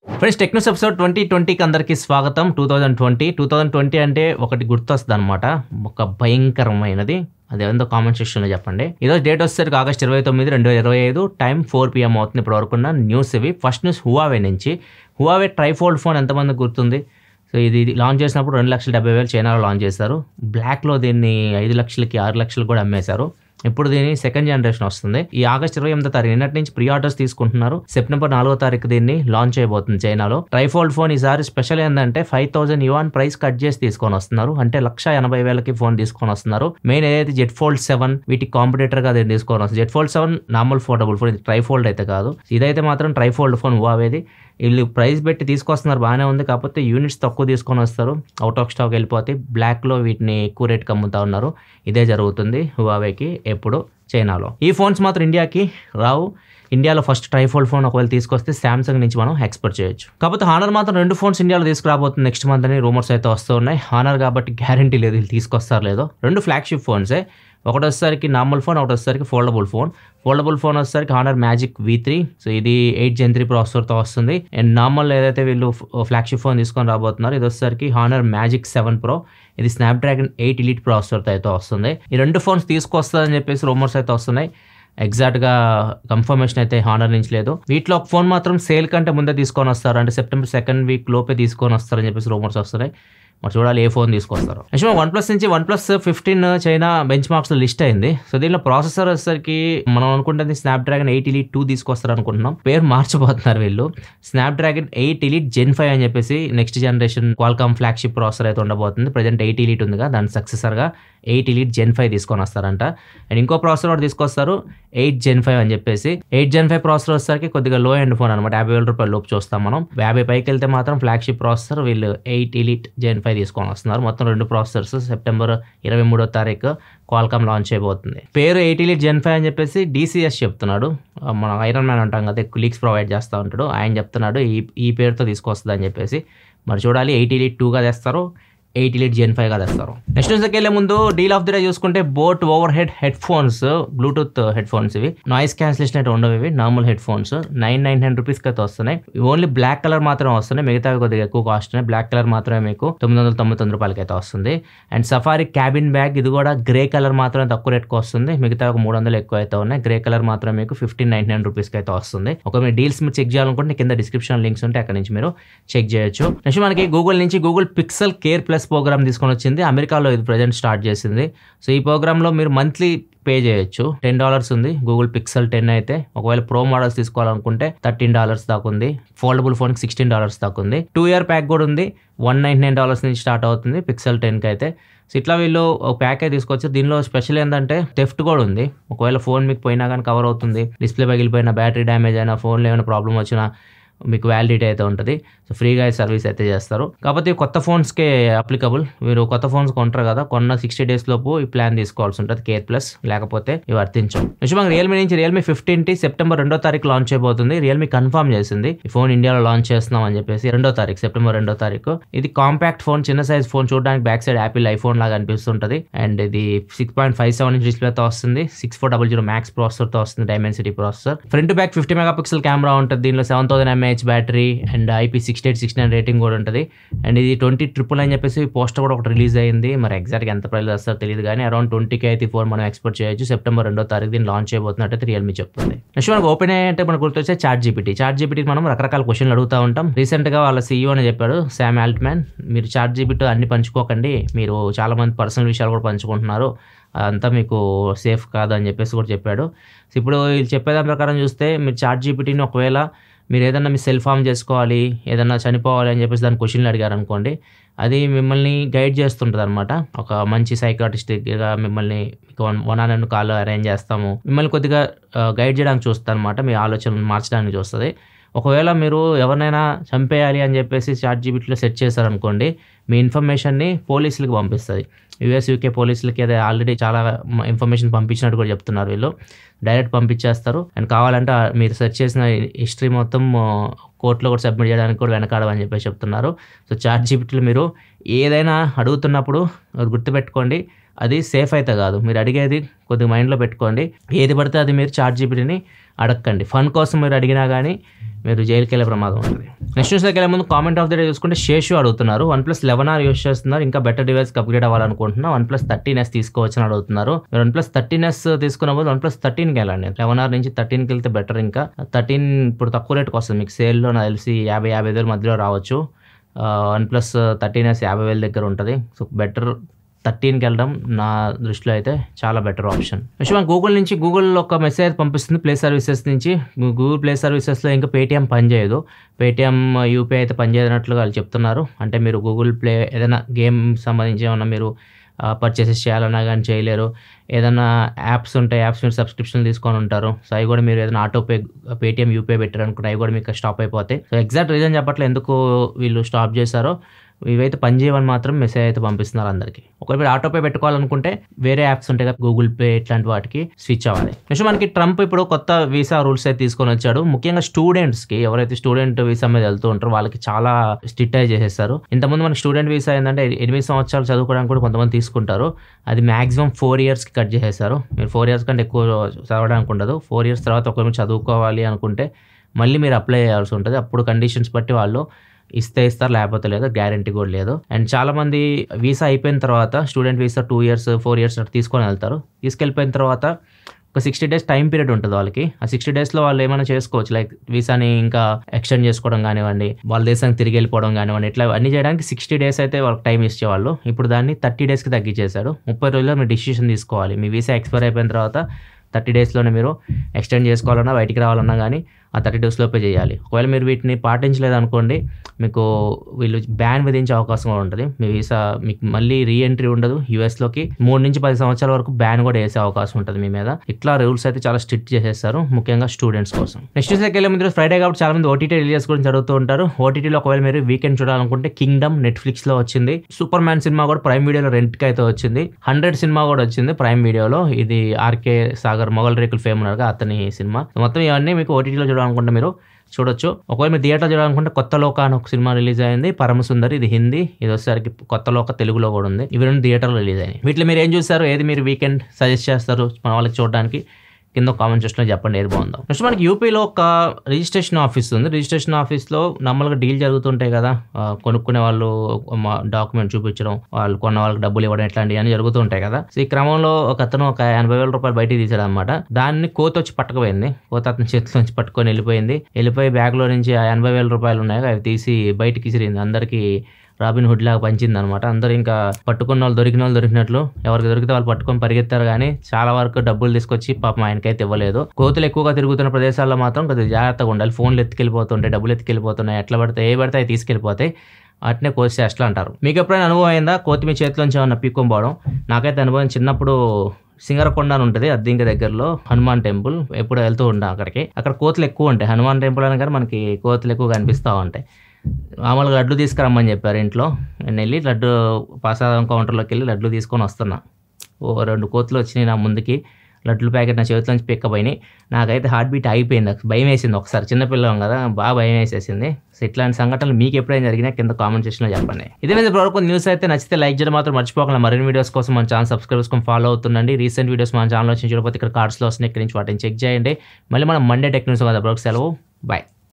Friends Technos episode 2020కి అందరికీ స్వాగతం. 2020 అంటే ఒకటి గుర్తొస్తుంది అనమాట, ఒక భయంకరమైనది. అదేందో కామెంట్ సెక్షన్లో చెప్పండి. ఈరోజు డేట్ వచ్చేసరికి ఆగస్ట్ 29, 2025, టైం 4 PM అవుతుంది. ఇప్పుడు వరకున్న న్యూస్ ఇవి. ఫస్ట్ న్యూస్ హువావే నుంచి. హువావే ట్రైఫోల్డ్ ఫోన్ ఎంతమందికి గుర్తుంది? సో ఇది లాంచ్ చేసినప్పుడు 2,70,000 చైనాలో లాంచ్ చేశారు. బ్లాక్లో దీన్ని 5 లక్షలకి 6 లక్షలు కూడా అమ్మేశారు. ఇప్పుడు దీని సెకండ్ జనరేషన్ వస్తుంది. ఈ ఆగస్ట్ 28వ తారీఖు నిన్నటి నుంచి ప్రీ ఆర్డర్స్ తీసుకుంటున్నారు. సెప్టెంబర్ 4వ తారీఖు దీన్ని లాంచ్ అయిపోతుంది చైనాలో. ట్రైఫోల్డ్ ఫోన్ ఈసారి స్పెషల్ ఏంటంటే 5,000 yuan ప్రైస్ కట్ చేసి తీసుకొని వస్తున్నారు. అంటే 1,80,000కి ఫోన్ తీసుకొని వస్తున్నారు. మెయిన్ ఏదైతే జెట్ ఫోల్డ్ 7 వీటికి కాంపిటేటర్ గా దీన్ని తీసుకొని వస్తుంది. Jet fold 7 normal foldable phone, ఇది ట్రైఫోల్డ్ అయితే కాదు. ఇదైతే మాత్రం ట్రైఫోల్డ్ ఫోన్ హువావేది. వీళ్ళు ప్రైస్ పెట్టి తీసుకొస్తున్నారు, బాగానే ఉంది. కాకపోతే యూనిట్స్ తక్కువ తీసుకొని వస్తారు, అవుట్ ఆఫ్ స్టాక్ వెళ్ళిపోతాయి. బ్లాక్లో వీటిని ఎక్కువ రేట్కి అమ్ముతా ఉన్నారు. ఇదే జరుగుతుంది హువావేకి ఎప్పుడు చైనాలో. ఈ ఫోన్స్ మాత్రం ఇండియాకి రావు. ఇండియాలో ఫస్ట్ ట్రైఫోల్డ్ ఫోన్ ఒకవేళ తీసుకొస్తే శాంసంగ్ నుంచి మనం ఎక్స్పెక్ట్ చేయొచ్చు. కాకపోతే హానర్ మాత్రం 2 ఫోన్స్ ఇండియాలో తీసుకురాబోతుంది నెక్స్ట్ మంత్ అని రూమర్స్ అయితే వస్తూ ఉన్నాయి. హానర్ కాబట్టి గ్యారంటీ లేదు వీళ్ళు తీసుకొస్తారు లేదో. 2 ఫ్లాగ్షిప్ ఫోన్సే. ఒకటి వచ్చేసరికి నార్మల్ ఫోన్, ఒకటి వచ్చేసరికి ఫోల్డబుల్ ఫోన్. ఫోల్డబుల్ ఫోన్ వచ్చేసరికి హానర్ మ్యాజిక్ V3. సో ఇది 8 Gen 3 ప్రాసెసర్తో వస్తుంది. అండ్ నార్మల్ ఏదైతే వీళ్ళు ఫ్లాగ్షిప్ ఫోన్ తీసుకొని రాబోతున్నారు, ఇది వచ్చేసరికి హానర్ మ్యాజిక్ 7 Pro. ఇది స్నాప్డ్రాగన్ 8 Elite ప్రాసెసర్తో అయితే వస్తుంది. ఈ 2 ఫోన్స్ తీసుకొస్తారని చెప్పేసి రూమర్స్ అయితే వస్తున్నాయి. ఎగ్జాక్ట్గా కన్ఫర్మేషన్ అయితే హానర్ నుంచి లేదు. వీటిలో ఒక ఫోన్ మాత్రం సేల్ కంటే ముందే తీసుకొని వస్తారు, అంటే సెప్టెంబర్ 2nd వీక్ లోపే తీసుకొని వస్తారని చెప్పేసి రూమర్స్ వస్తున్నాయి. మరి చూడాలి ఏ ఫోన్ తీసుకొస్తారు. నెక్స్ట్ OnePlus నుంచి OnePlus 15 China bench marks list అయింది. సో దీనిలో ప్రాసెసర్ వచ్చేసరికి మనం అనుకుంటుంది స్నాప్డ్రాగన్ 8 Elite 2 తీసుకొస్తారు అనుకుంటున్నాం. పేరు మార్చిపోతున్నారు వీళ్ళు. స్నాప్డ్రాగన్ 8 Elite Gen 5 అని చెప్పేసి next generation Qualcomm flagship processor అయితే ఉండబోతుంది. ప్రజెంట్ 8 Elite ఉందిగా, దాని సక్సెసర్గా 8 Elite Gen 5 తీసుకొని వస్తారంట. అండ్ ఇంకో ప్రాసెసర్ కూడా తీసుకొస్తారు 8 Gen 5 అని చెప్పేసి. 8 Gen 5 ప్రాసెసర్ వచ్చేసరికి కొద్దిగా లో ఎండ్ ఫోన్ అనమాట. 50,000 రూపాయల లోపు చూస్తాం మనం. 50 పైకి వెళ్తే మాత్రం ఫ్లాగ్షిప్ ప్రాసెసర్ వీళ్ళు 8 Elite Gen 5 తీసుకొని వస్తున్నారు. మొత్తం 2 ప్రాసెసర్స్ సెప్టెంబర్ 23వ తారీఖు క్వాల్కామ్ లాంచ్ అయిపోతుంది. పేరు 8 Elite Gen 5 అని చెప్పేసి DCS చెప్తున్నాడు. మన ఐరన్ మ్యాన్ అంటాం కదా, లీక్స్ ప్రొవైడ్ చేస్తూ ఉంటాడు, ఆయన చెప్తున్నాడు ఈ పేరుతో తీసుకొస్తుంది అని చెప్పేసి. మరి చూడాలి 8 Elite 2గా తెస్తారు, 8 Elite Gen 5గా తెస్తారు. నెక్స్ట్ న్యూస్కి వెళ్ళే ముందు డీల్ ఆఫ్ ది డే చూసుకుంటే boat over head phones, Bluetooth head phones. ఇవి నాయిస్ క్యాన్సిలేషన్ అయితే ఉండవు. ఇవి నార్మల్ హెడ్ ఫోన్స్ 999 రూపీస్కి అయితే వస్తున్నాయి. ఓన్లీ బ్లాక్ కలర్ మాత్రమే వస్తున్నాయి, మిగతావి కొద్దిగా ఎక్కువ కాస్ట్ ఉన్నాయి. బ్లాక్ కలర్ మాత్రమే మీకు 999 రూపాయలకి అయితే వస్తుంది. అండ్ సఫారీ క్యాబిన్ బ్యాగ్, ఇది కూడా గ్రే కలర్ మాత్రమే తక్కువ రేట్కి వస్తుంది, మిగతా ఒక 300 ఎక్కువ అయితే ఉన్నాయి. గ్రే కలర్ మాత్రం మీకు 1599 రూపీస్కి అయితే వస్తుంది. ఒక మీరు డీల్స్ మీరు చెక్ చేయాలనుకుంటే కింద డిస్క్రిప్షన్ లింక్స్ ఉంటే అక్కడ నుంచి మీరు చెక్ చేయొచ్చు. నెక్స్ట్ మనకి గూగుల్ నుంచి Google Pixel care plus program తీసుకొని వచ్చింది. అమెరికాలో ఇది ప్రజెంట్ స్టార్ట్ చేసింది. సో ఈ ప్రోగ్రాంలో మీరు మంత్లీ పే చేయొచ్చు. $10 ఉంది గూగుల్ పిక్సెల్ 10 అయితే. ఒకవేళ ప్రో మోడల్స్ తీసుకోవాలనుకుంటే $13 దాకా ఉంది. ఫోల్డబుల్ ఫోన్కి $16 దాకా ఉంది. 2 year ప్యాక్ కూడా ఉంది. $199 నుంచి స్టార్ట్ అవుతుంది పిక్సెల్ 10కి అయితే. సో ఇట్లా వీళ్ళు ఒక ప్యాక్ అయితే తీసుకొచ్చి. దీనిలో స్పెషల్ ఏంటంటే థెఫ్ట్ కూడా ఉంది. ఒకవేళ ఫోన్ మీకు పోయినా కానీ కవర్ అవుతుంది. డిస్ప్లే పగిలిపోయినా, బ్యాటరీ డ్యామేజ్ అయినా, ఫోన్లో ఏమైనా ప్రాబ్లం వచ్చినా మీకు వ్యాలిడిటీ అయితే ఉంటుంది. సో ఫ్రీగా సర్వీస్ అయితే చేస్తారు. కాకపోతే కొత్త ఫోన్స్కే అప్లికబుల్. మీరు కొత్త ఫోన్స్ కొంటారు కదా, కొన్న 60 days లోపు ఈ ప్లాన్ తీసుకోవాల్సి ఉంటుంది కేర్ ప్లస్, లేకపోతే ఇవి వర్తించవు. నిజంగా రియల్మీ నుంచి రియల్మీ 15T సెప్టెంబర్ 2వ తారీఖు లాంచ్ అయిపోతుంది. రియల్మీ కన్ఫర్మ్ చేసింది ఈ ఫోన్ ఇండియాలో లాంచ్ చేస్తున్నాం అని చెప్పేసి. సెప్టెంబర్ 2వ తారీఖు. ఇది కాంపాక్ట్ ఫోన్, చిన్న సైజ్ ఫోన్, చూడడానికి బ్యాక్ సైడ్ యాపిల్ ఐఫోన్ లాగా అనిపిస్తుంటది. అండ్ ఇది 6.57 ఇంచ్ డిస్ప్లేతో వస్తుంది. 6400 మ్యాక్స్ ప్రాసెసర్తో వస్తుంది, Dimensity processor. Front back 50 MP camera ఉంటుంది. దీనిలో 7000 mAh battery and IP6869 rating కూడా ఉంటుంది. అండ్ ఇది 20,999 అని చెప్పేసి పోస్టర్ కూడా ఒకటి రిలీజ్ అయింది. మరి ఎగ్జాక్ట్గా ఎంత ప్రైస్ వస్తారో తెలియదు, కానీ అరౌండ్ 20K అయితే ఫోన్ మనం ఎక్స్పెక్ట్ చేయొచ్చు. సెప్టెంబర్ 2వ తారీఖు దీన్ని లాంచ్ అయిపోతున్నట్టు రియల్మీ చెప్తుంది. నెక్స్ట్ మనకు ఓపెన్ అంటే మనకు గుర్తొచ్చే ChatGPT మనం రకరకాల క్వశ్చన్లు అడుగుతూ ఉంటాం. రీసెంట్గా వాళ్ళ CEO అని చెప్పాడు, శామ్ ఆల్ట్మ్యాన్, మీరు ChatGPT అన్ని పంచుకోకండి, మీరు చాలా మంది పర్సనల్ విషయాలు కూడా పంచుకుంటున్నారు, అంతా మీకు సేఫ్ కాదు అని చెప్పేసి కూడా చెప్పాడు. సో ఇప్పుడు వీళ్ళు చెప్పేదాని ప్రకారం చూస్తే మీరు ChatGPTని ఒకవేళ మీరు ఏదన్నా మీ సెల్ఫ్ హార్మ్ చేసుకోవాలి, ఏదన్నా చనిపోవాలి అని చెప్పేసి దాని క్వశ్చన్లు అడిగారు అనుకోండి, అది మిమ్మల్ని గైడ్ చేస్తుంటుంది అనమాట. ఒక మంచి సైకాట్రిస్ట్గా మిమ్మల్ని 1-on-1 కాల్ అరేంజ్ చేస్తాము, మిమ్మల్ని కొద్దిగా గైడ్ చేయడానికి చూస్తుంది అనమాట, మీ ఆలోచనలు మార్చడానికి చూస్తుంది. ఒకవేళ మీరు ఎవరినైనా చంపేయాలి అని చెప్పేసి ChatGPTలో సెట్ చేశారనుకోండి, మీ ఇన్ఫర్మేషన్ని పోలీసులకు పంపిస్తుంది. US UK పోలీసులకి అదే ఆల్రెడీ చాలా ఇన్ఫర్మేషన్ పంపించినట్టు కూడా చెప్తున్నారు వీళ్ళు. డైరెక్ట్ పంపించేస్తారు. అండ్ కావాలంటే మీరు సెర్చ్ చేసిన హిస్టరీ మొత్తం కోర్టులో కూడా సబ్మిట్ చేయడానికి కూడా వెనకాడమని చెప్పేసి చెప్తున్నారు. సో ChatGPTలో మీరు ఏదైనా అడుగుతున్నప్పుడు గుర్తుపెట్టుకోండి, అది సేఫ్ అయితే కాదు. మీరు అడిగేది కొద్దిగా మైండ్లో పెట్టుకోండి. ఏది పడితే అది మీరు ChatGPTని అడగండి. ఫన్ కోసం మీరు అడిగినా కానీ మీరు జైలుకి వెళ్ళే ప్రమాదం ఉంటుంది. నెక్స్ట్ న్యూస్లోకి వెళ్ళే ముందు కామెంట్ ఆఫ్ ద డే చూసుకుంటే శేషు అడుగుతున్నారు OnePlus 11R యూస్ చేస్తున్నారు, ఇంకా బెటర్ డివైస్కి అప్గ్రేడ్ అవ్వాలనుకుంటున్నా, OnePlus 13S తీసుకోవచ్చు అని అడుగుతున్నారు. మీరు OnePlus 13S తీసుకున్నప్పుడు OnePlus 13కి వెళ్ళండి. 11R నుంచి 13కి వెళ్తే బెటర్. ఇంకా 13 ఇప్పుడు తక్కువ రేటుకి వస్తుంది మీకు సేల్లో, నాకు తెలిసి 50,000 మధ్యలో రావచ్చు. OnePlus 13S 50,000 దగ్గర ఉంటుంది. సో బెటర్ 13కి వెళ్ళడం నా దృష్టిలో అయితే చాలా బెటర్ ఆప్షన్. నెక్స్ట్ మన గూగుల్ నుంచి గూగుల్ ఒక మెసేజ్ పంపిస్తుంది ప్లే సర్వీసెస్ నుంచి. గూగుల్ ప్లే సర్వీసెస్లో ఇంకా పేటిఎం పనిచేయదు, పేటిఎం యూపీఐ అయితే పనిచేయనట్లుగా వాళ్ళు చెప్తున్నారు. అంటే మీరు గూగుల్ ప్లే ఏదైనా గేమ్ సంబంధించి ఏమన్నా మీరు పర్చేసెస్ చేయాలన్నా కానీ చేయలేరు. ఏదైనా యాప్స్ ఉంటాయి, యాప్స్ మీరు సబ్స్క్రిప్షన్ తీసుకొని ఉంటారు, సో అవి కూడా మీరు ఏదైనా ఆటోపే పేటిఎం యూపీఐ పెట్టారు అనుకుంటే అవి కూడా మీకు స్టాప్ అయిపోతాయి. సో ఎగ్జాక్ట్ రీజన్ చెప్పట్లేదు ఎందుకు వీళ్ళు స్టాప్ చేశారో. ఇవైతే పనిచేయమని మాత్రం మెసేజ్ అయితే పంపిస్తున్నారు అందరికి. ఒకవేళ మీరు ఆటోపే పెట్టుకోవాలనుకుంటే వేరే యాప్స్ ఉంటాయి కదా, గూగుల్ పే ఇట్లాంటి వాటికి స్విచ్ అవ్వాలి. నెక్స్ట్ మనకి ట్రంప్ ఇప్పుడు కొత్త వీసా రూల్స్ అయితే తీసుకొని వచ్చాడు. ముఖ్యంగా స్టూడెంట్స్కి, ఎవరైతే స్టూడెంట్ వీసా మీద వెళ్తూ ఉంటారో వాళ్ళకి చాలా స్ట్రిక్ట్ చేసేస్తారు. ఇంతకుముందు మనకి స్టూడెంట్ వీసా ఏంటంటే 8 సంవత్సరాలు చదువుకోవడానికి కూడా కొంతమంది తీసుకుంటారు, అది మాక్సిమం 4 ఇయర్స్కి కట్ చేసేస్తారు. మీరు 4 ఇయర్స్ కంటే ఎక్కువ చదవడానికి ఉండదు. 4 ఇయర్స్ తర్వాత ఒకవేళ మీరు చదువుకోవాలి అనుకుంటే మళ్ళీ మీరు అప్లై చేయాల్సి ఉంటుంది. అప్పుడు కండిషన్స్ బట్టి వాళ్ళు ఇస్తారు, లేకపోతే లేదు, గ్యారంటీ కూడా లేదు. అండ్ చాలా మంది వీసా అయిపోయిన తర్వాత స్టూడెంట్ వీసా 2 ఇయర్స్ 4 ఇయర్స్ తీసుకొని వెళ్తారు. తీసుకెళ్ళిపోయిన తర్వాత ఒక 60 days టైం పీరియడ్ ఉంటుంది వాళ్ళకి. ఆ 60 daysలో వాళ్ళు ఏమైనా చేసుకోవచ్చు, లైక్ వీసాని ఇంకా ఎక్స్టెండ్ చేసుకోవడం కానివ్వండి, వాళ్ళ దేశానికి తిరిగి వెళ్ళిపోవడం కానివ్వండి, ఇట్లా అన్ని చేయడానికి 60 days అయితే వాళ్ళకి టైం ఇచ్చేవాళ్ళు. ఇప్పుడు దాన్ని 30 daysకి తగ్గించేశారు. 30 రోజుల్లో మీరు డిసిషన్ తీసుకోవాలి. మీ వీసా ఎక్స్పైర్ అయిపోయిన తర్వాత 30 daysలోనే మీరు ఎక్స్టెండ్ చేసుకోవాలన్నా బయటికి రావాలన్నా కానీ ఆ 30 days లోపే చేయాలి. ఒకవేళ మీరు వీటిని పాటించలేదనుకోండి మీకు వీళ్ళు బ్యాన్ విధించే అవకాశం కూడా ఉంటుంది. మీ వీసా మీకు మళ్ళీ రీఎంట్రీ ఉండదు యూఎస్లోకి. 3 నుంచి 10 సంవత్సరాల వరకు బ్యాన్ కూడా వేసే అవకాశం ఉంటుంది మీ మీద. ఇట్లా రూల్స్ అయితే చాలా స్ట్రిక్ట్ చేసేస్తారు, ముఖ్యంగా స్టూడెంట్స్ కోసం. నెక్స్ట్ న్యూస్లోకి వెళ్ళే ముందు ఫ్రైడే కాబట్టి చాలా మంది ఓటీటీ రిలీజెస్ గురించి అడుగుతూ ఉంటారు. ఓటీటీలో ఒకవేళ మీరు వీకెండ్ చూడాలనుకుంటే కింగ్డమ్ నెట్ఫ్లిక్స్లో వచ్చింది. సూపర్ మ్యాన్ సినిమా కూడా ప్రైమ్ వీడియోలో రెంట్కి అయితే వచ్చింది. 100 సినిమా కూడా వచ్చింది ప్రైమ్ వీడియోలో. ఇది ఆర్కే సాగర్ మొగల్ రేకులు ఫేమ్ ఉన్నారుగా అతని సినిమా. మొత్తం ఇవన్నీ మీకు ఓటీటీలో చూడాలనుకుంటే మీరు చూడొచ్చు. ఒకవేళ మీరు థియేటర్ చూడాలనుకుంటే కొత్త లోక అని ఒక సినిమా రిలీజ్ అయింది, పరమసుందరి, ఇది హిందీ. ఇది వచ్చేసరికి కొత్త లోక తెలుగులో కూడా ఉంది. ఇవి 2 థియేటర్లో రిలీజ్ అయ్యాయి. వీటిలో మీరు ఏం చూస్తారు, ఏది మీరు వీకెండ్ సజెస్ట్ చేస్తారు మన వాళ్ళకి చూడడానికి, కింద కామెంట్ సెక్షన్లో చెప్పండి ఏది బాగుందో. నెక్స్ట్ మనకి యూపీలో ఒక రిజిస్ట్రేషన్ ఆఫీస్ ఉంది. రిజిస్ట్రేషన్ ఆఫీస్లో నార్మల్గా డీల్ జరుగుతుంటాయి కదా, కొనుక్కునే వాళ్ళు డాక్యుమెంట్ చూపించడం, వాళ్ళు కొన్న వాళ్ళకి డబ్బులు ఇవ్వడం, ఇట్లాంటివి అన్నీ జరుగుతుంటాయి కదా. సో ఈ క్రమంలో ఒక అతను ఒక 80,000 రూపాయలు బయటికి తీసాడు అనమాట. దాన్ని కోత వచ్చి పట్టుకుపోయింది. కోత అతని చేతిలో నుంచి పట్టుకొని వెళ్ళిపోయి బ్యాగ్లో నుంచి ఆ 80,000 రూపాయలు ఉన్నాయి అవి తీసి బయటికి ఇసిరింది. అందరికీ రాబిన్ హుడ్ లాగా పంచింది అనమాట. అందరూ ఇంకా పట్టుకున్న వాళ్ళు దొరికినట్లు ఎవరికి దొరికితే వాళ్ళు పట్టుకొని పరిగెత్తారు, కానీ చాలా వరకు డబ్బులు తీసుకొచ్చి పాపం ఆయనకైతే ఇవ్వలేదు. కోతులు ఎక్కువగా తిరుగుతున్న ప్రదేశాల్లో మాత్రం కొద్దిగా జాగ్రత్తగా ఉండాలి. ఫోన్లు ఎత్తుకెళ్ళిపోతుంటాయి, డబ్బులు ఎత్తుకెళ్ళిపోతున్నాయి, ఎట్లా పడితే ఏ పడితే అవి తీసుకెళ్ళిపోతాయి. వాటినే కోసి చేష్టలు అంటారు. మీకు ఎప్పుడైనా అనుభవం అయిందా కోతి మీ చేతిలోంచి ఏమన్నా పీక్కొని పోవడం? నాకైతే అనుభవం చిన్నప్పుడు సింగరకొండ అని ఉంటుంది అద్దెంకి దగ్గరలో, హనుమాన్ టెంపుల్. ఎప్పుడు వెళ్తూ ఉంటాం అక్కడికి. అక్కడ కోతులు ఎక్కువ ఉంటాయి. హనుమాన్ టెంపుల్ అని కానీ మనకి కోతులు ఎక్కువ కనిపిస్తూ ఉంటాయి. మామూలుగా లడ్డు తీసుకురమ్మని చెప్పారు ఇంట్లో. నేను వెళ్ళి లడ్డు ప్రసాదం కౌంటర్లోకి వెళ్ళి లడ్డు తీసుకొని వస్తున్నా. 2 కోతులు వచ్చినాయి నా ముందుకి. లడ్డు ప్యాకెట్ నా చేతిలోంచి పిక్కపోయినాయి. నాకైతే హార్ట్ బీట్ అయిపోయింది, భయం వేసింది. ఒకసారి చిన్నపిల్లం కదా, బాగా భయం వేసేసింది. సో ఇట్లాంటి సంఘటనలు మీకు ఎప్పుడైనా జరిగినా కింద కామెంట్ సెక్షన్లో చెప్పండి. ఇదే మీద ప్రోడక్ట్ న్యూస్ అయితే నచ్చితే లైక్ చేయడం మాత్రం మర్చిపోకుండా. మరిన్ని వీడియోస్ కోసం మన ఛానల్ సబ్స్క్రైబ్ చేసుకొని ఫాలో అవుతుండండి. రీసెంట్ వీడియోస్ మన ఛానల్ వచ్చి చూడకపోతే ఇక్కడ కార్డ్స్లో వస్తున్నాయి, ఇక్కడ నుంచి వాటిని చెక్ చేయండి. మళ్ళీ మనం మండే టెక్ న్యూస్ కదా బ్రోక్ సెలవు. బాయ్.